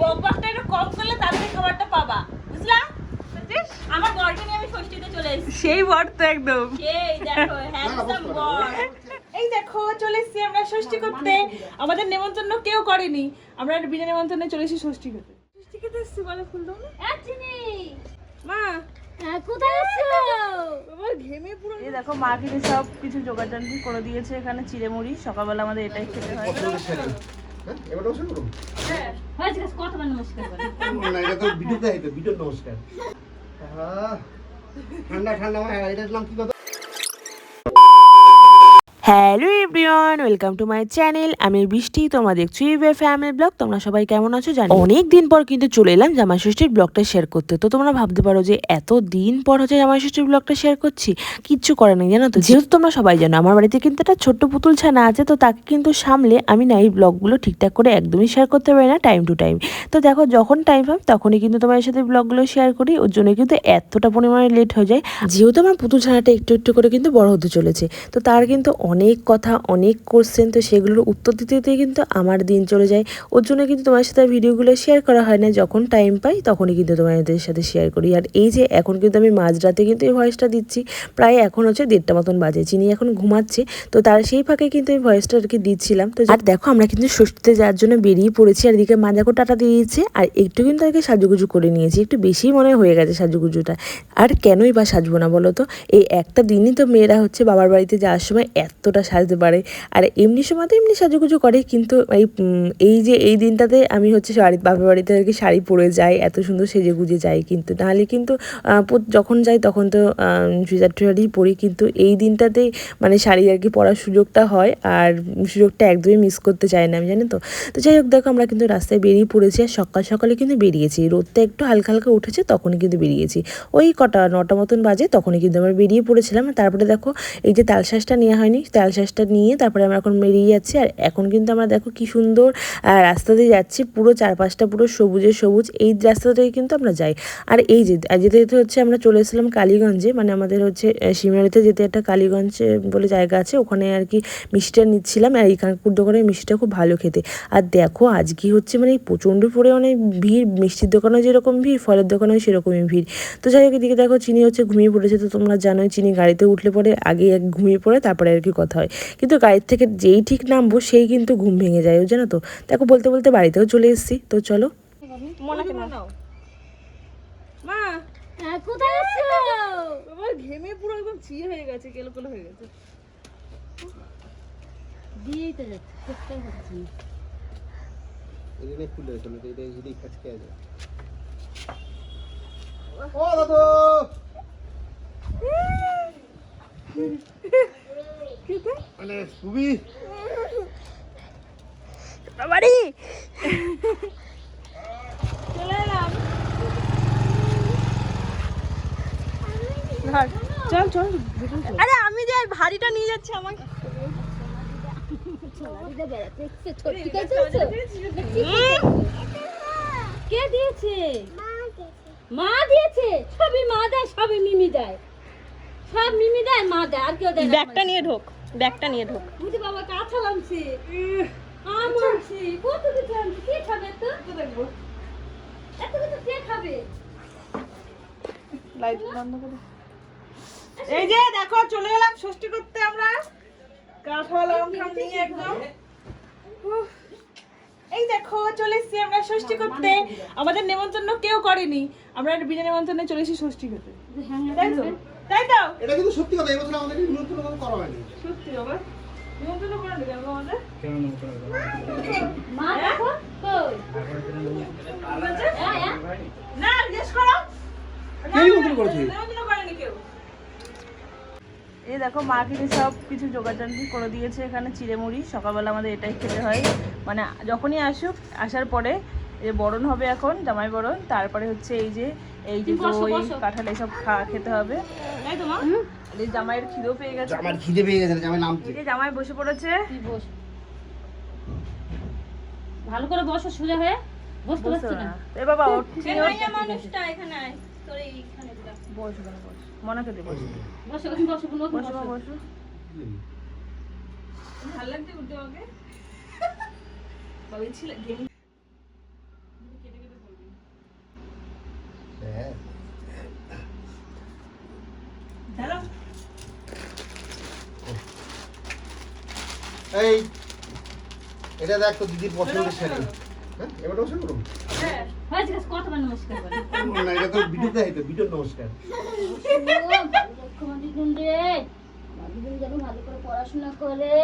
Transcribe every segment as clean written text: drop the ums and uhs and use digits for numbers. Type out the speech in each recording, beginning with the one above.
বকবকটা একটু কম করলে তাড়াতাড়ি খাবারটা পাবা, বুঝলা? আমার বরকে নিয়ে আমি ষষ্ঠীতে চলে এসেছি। সেই বর তো একদম, সেই দেখো হ্যান্ডসাম বর। এই দেখো চলে এসেছি আমরা ষষ্ঠী করতে। আমাদের নেমন্তন্ন কেউ করেনি, আমরা বিনা নেমন্তন্নে চলে এসেছি ষষ্ঠী করতে। ষষ্ঠী খেতে এসেছি, বলে ফুল দাও না মা। কোথায় আছো? বাবা ঘেমে পুরো। এই দেখো মা কিন্তু সব কিছু জোগাড় করে দিয়েছে। এখানে চিড়ে মুড়ি, সকালবেলা আমাদের এটাই খেতে হয়। এবার নমস্কার করুন। হ্যাঁ হয়েছে, কতবার নমস্কার করে? না এটা তো ভিডিওতে হইতো, ভিডিও নমস্কার। ঠান্ডা ঠান্ডা এটার নাম কি কথা? Hello everyone, welcome to my channel. আমি বৃষ্টি, তোমরা দেখছো ইউবে ফ্যামিলি ব্লগ। তোমরা সবাই কেমন আছো জানি। অনেক দিন পর কিন্তু চলে এলাম জামাই ষষ্ঠীর ব্লগটা শেয়ার করতে। তো তোমরা ভাবতে পারো যে এত দিন পর হচ্ছে জামাই ষষ্ঠীর ব্লগটা শেয়ার করছি, কিচ্ছু করে নাই জানো তো। যেহেতু তোমরা সবাই জানো আমার বাড়িতে কিন্তু একটা ছোট্ট পুতুল ছানা আছে, তো তাকে কিন্তু সামলে আমি না এই ব্লগগুলো ঠিকঠাক করে একদমই শেয়ার করতে পারি না টাইম টু টাইম। তো দেখো যখন টাইম পাই তখনই কিন্তু তোমার সাথে ব্লগগুলো শেয়ার করি, ওর জন্য কিন্তু এতটা পরিমাণে লেট হয়ে যায়। যেহেতু আমার পুতুল ছানাটা একটু একটু করে কিন্তু বড় হতে চলেছে, তো তার কিন্তু অনেক কথা, অনেক কোশ্চেন, তো সেগুলোর উত্তর দিতে দিতে কিন্তু আমার দিন চলে যায়। ওর জন্য কিন্তু তোমার সাথে ভিডিওগুলো শেয়ার করা হয় না। যখন টাইম পাই তখনই কিন্তু তোমাদের সাথে শেয়ার করি। আর এই যে এখন কিন্তু আমি মাঝরাতে কিন্তু এই ভয়েসটা দিচ্ছি, প্রায় এখন হচ্ছে 1:30টা মতন বাজে। চিনি এখন ঘুমাচ্ছে, তো তার সেই ফাঁকে কিন্তু এই ভয়েসটা আর কি দিচ্ছিলাম। তো আর দেখো আমরা কিন্তু ষষ্ঠীতে যাওয়ার জন্য বেরিয়ে পড়েছি। আর এদিকে মা দেখো টাটা দিয়ে দিচ্ছে, আর একটু কিন্তু আর কি সাজুগুজু করে নিয়েছি, একটু বেশি মনে হয়ে গেছে সাজুগুজুটা। আর কেনই বা সাজবো না বলো তো, এই একটা দিনই তো মেয়েরা হচ্ছে বাবার বাড়িতে যাওয়ার সময় এতটা সাজতে পারে। আর এমনি সময় তো এমনি সাজুগুজু করে, কিন্তু এই যে এই দিনটাতে আমি হচ্ছে বাবার বাড়িতে আর কি শাড়ি পরে যাই, এত সুন্দর সেজে গুজে যাই। কিন্তু নাহলে কিন্তু যখন যাই তখন তো চুড়িদার টুড়িদারই পরি, কিন্তু এই দিনটাতেই মানে শাড়ি আর কি পরার সুযোগটা হয়, আর সুযোগটা একদমই মিস করতে চাই না আমি, জানি তো। তো যাই হোক দেখো আমরা কিন্তু রাস্তায় বেরিয়ে পড়েছি, আর সকাল সকালে কিন্তু বেরিয়েছি। রোদটা একটু হালকা হালকা উঠেছে, তখনই কিন্তু বেরিয়েছি। ওই 9টা মতন বাজে, তখনই কিন্তু আমরা বেরিয়ে পড়েছিলাম। তারপরে দেখো এই যে তালশ্বাসটা নেওয়া হয়নি, তালশ্বাসটা নিয়ে তারপরে আমরা এখন বেরিয়ে যাচ্ছি। আর এখন কিন্তু আমরা দেখো কি সুন্দর রাস্তা দিয়ে যাচ্ছি, পুরো চারপাশটা পুরো সবুজে সবুজ। এই রাস্তাটাই কিন্তু আমরা যাই। আর এই যে যেতে যেতে হচ্ছে আমরা চলে এসেছিলাম কালীগঞ্জে, মানে আমাদের হচ্ছে শিমারিতে যেতে একটা কালীগঞ্জ বলে জায়গা আছে, ওখানে আর কি মিষ্টিটা নিচ্ছিলাম। আর এই কানপুর দোকানের মিষ্টিটা খুব ভালো খেতে। আর দেখো আজকে হচ্ছে মানে প্রচণ্ড পরিমাণে ভিড়, মিষ্টির দোকানেও যেরকম ভিড়, ফলের দোকানেও সেরকমই ভিড়। তো যাই হোক এদিকে দেখো চিনি হচ্ছে ঘুমিয়ে পড়েছে। তো তোমরা জানোই চিনি গাড়িতে উঠলে পরে আগে ঘুমিয়ে পড়ে, তারপরে আর কি কথা হয়। কিন্তু গাড়ির থেকে যেই ঠিক নামবো সেই কিন্তু ঘুম ভেঙে যায়, ও জানো তো। দেখো বলতে বলতে বাড়িতেও চলে এসেছি। তো চলো মা। কোথায় আছো? বাবা ঘেমে পুরো একদম চিয়ে হয়ে গেছে, কেলো হয়ে গেছে। দিয়েই তো যাচ্ছে, দেখতেই পাচ্ছি না। এদিকে খুলে চলো, এটা এদিকে কাছকে আছে। ও দাদু মানে সুবি বাড়ি চলে এলাম। চল চল, আরে আমি যে ভারীটা নিয়ে যাচ্ছি আমাকে। কে দিয়েছে? মা দিয়েছে। সবই মা দেয়, সবই মিমি দেয়, সব মিমি দেয়, মা দেয়, আর কেউ দেয় না। ব্যাগটা নিয়ে ঢোক, ব্যাগটা নিয়ে ঢোক। বুঝি বাবা কাঁচা লামছে, আম আনছি, কত কিছু আনছি। কে খাবে? তো দেখবো এত কিছু কে খাবে? লাইট বন্ধ করে। এই যে দেখো চলে এলাম ষষ্ঠী করতে আমরা, কাঁঠাল আম নিয়ে একদম। এই দেখো চলে এসেছি আমরা ষষ্ঠী করতে। আমাদের নেমন্তন্ন কেউ করেনি, আমরা বিনা নেমন্তন্নে চলে এসেছি ষষ্ঠী করতে। তাই তো, তাই তো। এটা কিন্তু সত্যি কথা, এবছর আমাদের নিমন্ত্রণ করা হয়নি। সত্যি বাবা, নিমন্ত্রণ করে দিলাম আমাদের। মা দেখো কই? না জিজ্ঞেস করো, কে নিমন্ত্রণ করেছে? নিমন্ত্রণ করেনি কেউ। এই দেখো মা কিন্তু সব কিছু জোগাড় করে দিয়েছে। এখানে চিড়ে মুড়ি, সকালবেলা আমাদের এটাই খেতে হয়, মানে যখনই আসুক, আসার পরে এই বরণ হবে এখন, জামাই বরণ, তারপরে হচ্ছে এই যে দই কাঁঠাল এসব খেতে হবে, তাই তো মা? এই জামাইয়ের খিদেও পেয়ে গেছে, আমার খিদে পেয়ে গেছে, জামাই নাম এই যে জামাই বসে পড়েছে। তুই বস, ভালো করে বসো সোজা হয়ে। বসতে পারছি না। এ বাবা মাইয়া মানুষটা এখানে আয়, তোর এইখানে দিলাম। বস মনাকে দে, বস বসো বসো বসো বসো বসো। বসো। ভালো লাগছে উঠতে আমাকে। বাবা ছিল গেম এই এটা দেখ তো দিদির পছন্দের শাড়ি। হ্যাঁ এবার নমস্কার করো। হয়েছে গেছে, কতবার নমস্কার করে না এটা তো ভিডিও দেয় তো ভিডিও নমস্কার। দিদুন রে, দিদুন যেন ভালো করে পড়াশোনা করে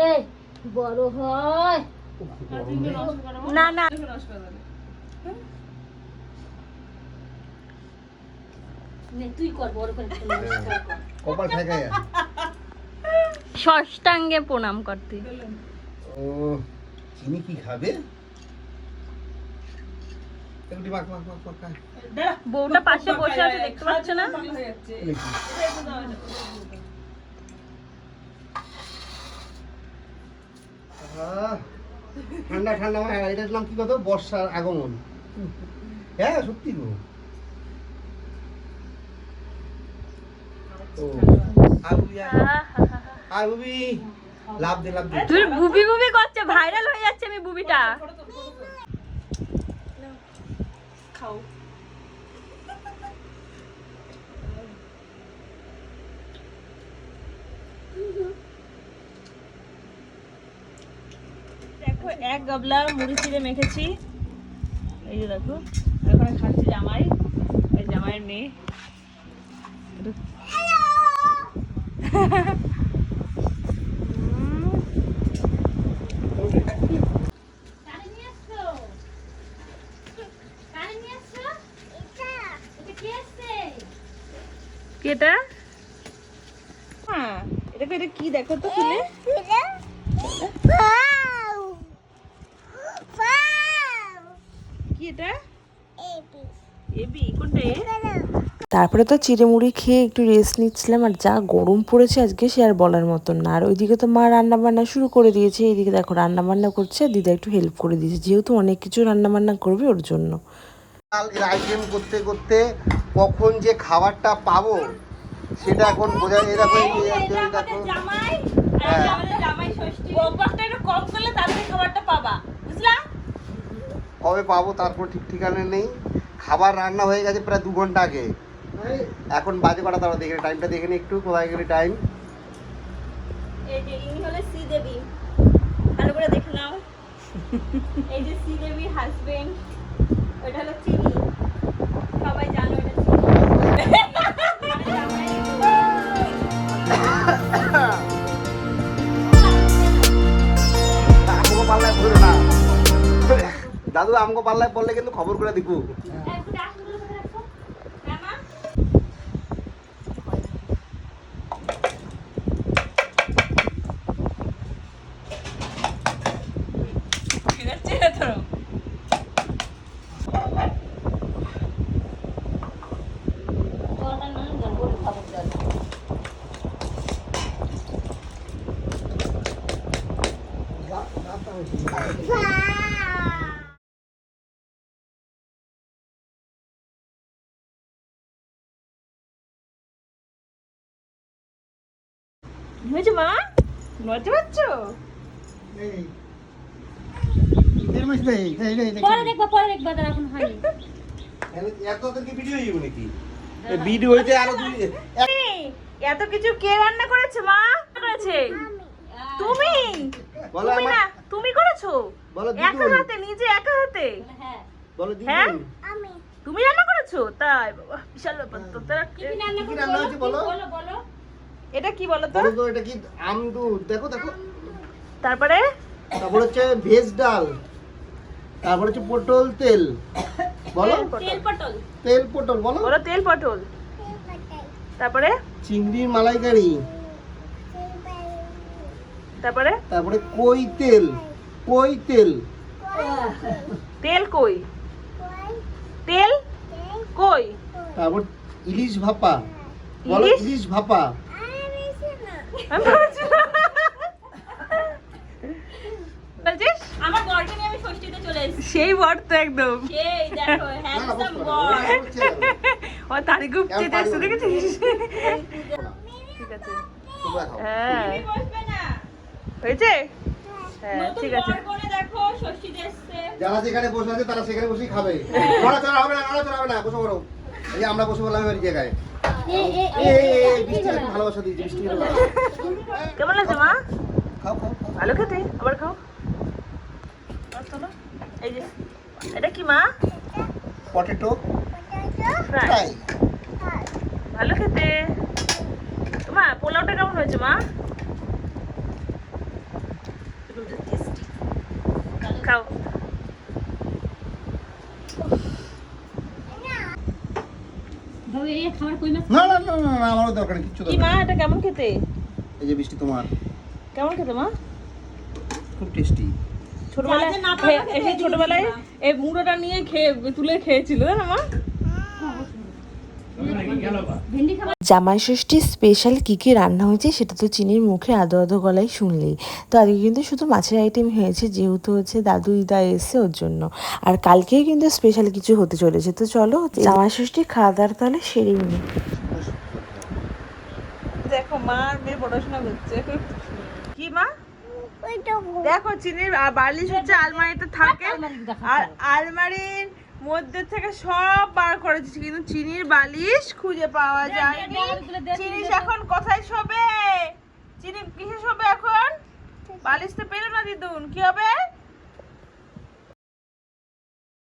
বড় হয়। না না নে, তুই কর বড় করে একটা নমস্কার কর। কপাল ঠেকায়। ষষ্ঠাঙ্গে প্রণাম করতে। ও চিনি কি খাবে? একটু মাখ মাখ মাখ মাখ খা। বউটা পাশে বসে আছে, দেখতে পাচ্ছ না? আহ, ঠান্ডা ঠান্ডা এটার নাম কি কথা? বর্ষার আগমন। হ্যাঁ সত্যি গো। ও আই বুবি লাভ দে লাভ দে। তুই বুবি বুবি করছে, ভাইরাল হয়ে যাচ্ছে আমি বুবিটা। খাও। দেখো এক গাবলা মুড়ি চিড়ে মেখেছি, এই যে দেখো ওখানে খাচ্ছে জামাই, এই জামাইয়ের মেয়ে। এটা হ্যাঁ এটা এটা কি দেখো তো খুলে, কি এটা? এবি কোনটা? তারপরে তো চিড়েমুড়ি খেয়ে একটু রেস্ট নিচ্ছিলাম। আর যা গরম পড়েছে আজকে সে আর বলার মতন না। আর ওইদিকে তো মা রান্না বান্না শুরু করে দিয়েছে, এইদিকে দেখো রান্না বান্না করছে, দিদা একটু হেল্প করে দিয়েছে, যেহেতু অনেক কিছু রান্না বান্না করবে ওর জন্য। আইটেম করতে করতে কখন যে খাবারটা পাবো সেটা এখন বোঝা যায়। দেখো দেখো জামাই হ্যাঁ। আমাদের জামাই ষষ্ঠী, গোপালটা একটু কম করলে তাড়াতাড়ি খাবারটা পাবা, বুঝলা? কবে পাবো তারপর ঠিক ঠিকানা নেই। খাবার রান্না হয়ে গেছে প্রায় 2 ঘন্টা আগে। এখন বাজে কটা তারা দেখে টাইমটা দেখে নি একটু, কোথায় গেলে টাইম। এই যে ইনি হলো শ্রীদেবী, ভালো করে দেখে নাও। এই যে শ্রীদেবীর হাজবেন্ড, ওটা হলো চিনি, সবাই জানো এটা আমগো পাল্লায় পড়ো না দাদু, আমগো পাল্লায় পড়লে কিন্তু খবর করে দিবো। হয়েছে মা, লজ্জা পাচ্ছ? পরে দেখবা তার এখন হয়নি। ভিডিও হইতে আরো এত কিছু কে রান্না করেছে? মা করেছে? তুমি? বলো তুমি আমার না, তুমি করেছো বলো একা দিদুন, হাতে, নিজে একা হাতে? হ্যাঁ, বলো হ্যাঁ? দিদুন তুমি রান্না করেছো? তাই বাবা, বিশাল ব্যাপার তো। তারা কি রান্না কি করছো? রান্না হয়েছে বলো? বলো বলো। এটা কি বলো তো? বলো তো এটা কি? আমদুধ দেখো দেখো। তারপরে তারপর হচ্ছে ভেজ ডাল, তারপর হচ্ছে পটল তেল, বলো তেল পটল। তেল পটল বলো, বলো তেল পটল, তারপরে চিংড়ির মালাইকারি, তারপরে তারপরে কই তেল, কই তেল, তেল কই, তেল কই, তারপর ইলিশ ভাপা, বলো ইলিশ? ইলিশ ভাপা, আমি ভাবছি না। বলছিস? আমার বরকে নিয়ে আমি ষষ্ঠীতে চলে এসেছি। সেই বর তো একদম, সেই দেখো হ্যান্ডসাম বর। ও তারি খুব চেতে আসছে, দেখেছিস? ঠিক আছে, তোমরা খাও। হ্যাঁ তুমি বসবে না? হয়েছে, হ্যাঁ নতুন ঠিক আছে। বর কোনে দেখো ষষ্ঠীতে এসেছে। যারা যেখানে বসে আছে তারা সেখানে বসেই খাবে, নড়াচড়া হবে না, নড়াচড়া হবে না, বসে পড়ো। এই যে আমরা বসে বললাম এর জায়গায়। এই বৃষ্টি ভালোবাসা দিয়েছি, বৃষ্টি কেমন লাগছে মা? খাও খাও খাও। ভালো খেতে, আবার খাও। আর তোলো। এই যে এটা কি মা? Potato fry. ফ্রাই। ভালো খেতে। মা পোলাওটা কেমন হয়েছে মা? খাও। বাবু এই খাবার কই মাছ না না না না না, আমারও দরকার নেই, কিচ্ছু কি দরকার মা নেই। এটা কেমন খেতে? এই যে বৃষ্টি তোমার, কেমন খেতে মা? খুব টেস্টি। ছোটবেলায় যাতে না পারো খেতে এই দিয়ে ছোটবেলায় দিবি মা। এই মুড়োটা নিয়ে তুলে খেয়েছিল না মা? ভেন্ডি খাবার জামাই ষষ্ঠীর স্পেশাল কী কী রান্না হয়েছে সেটা তো চিনির মুখে আদো আদো গলায় শুনলেই। তো আজকে কিন্তু শুধু মাছের আইটেম হয়েছে, যেহেতু হচ্ছে দাদু দিদা এসছে ওর জন্য। আর কালকেই কিন্তু স্পেশাল কিছু হতে চলেছে। তো চলো জামাই ষষ্ঠী খাওয়া দাওয়ার তাহলে সেরেই নিই। দেখো মা আর মেয়ে পড়াশোনা করছে। কি মা? দেখো চিনির বালিশ হচ্ছে আলমারিতে থাকে, আর আলমারির মধ্যে থেকে সব বার করেছি, কিন্তু চিনির বালিশ খুঁজে পাওয়া যায়নি। চিনি এখন কোথায় শোবে? চিনি কিসে শোবে এখন? বালিশ তো পেলো না দিদুন, কি হবে?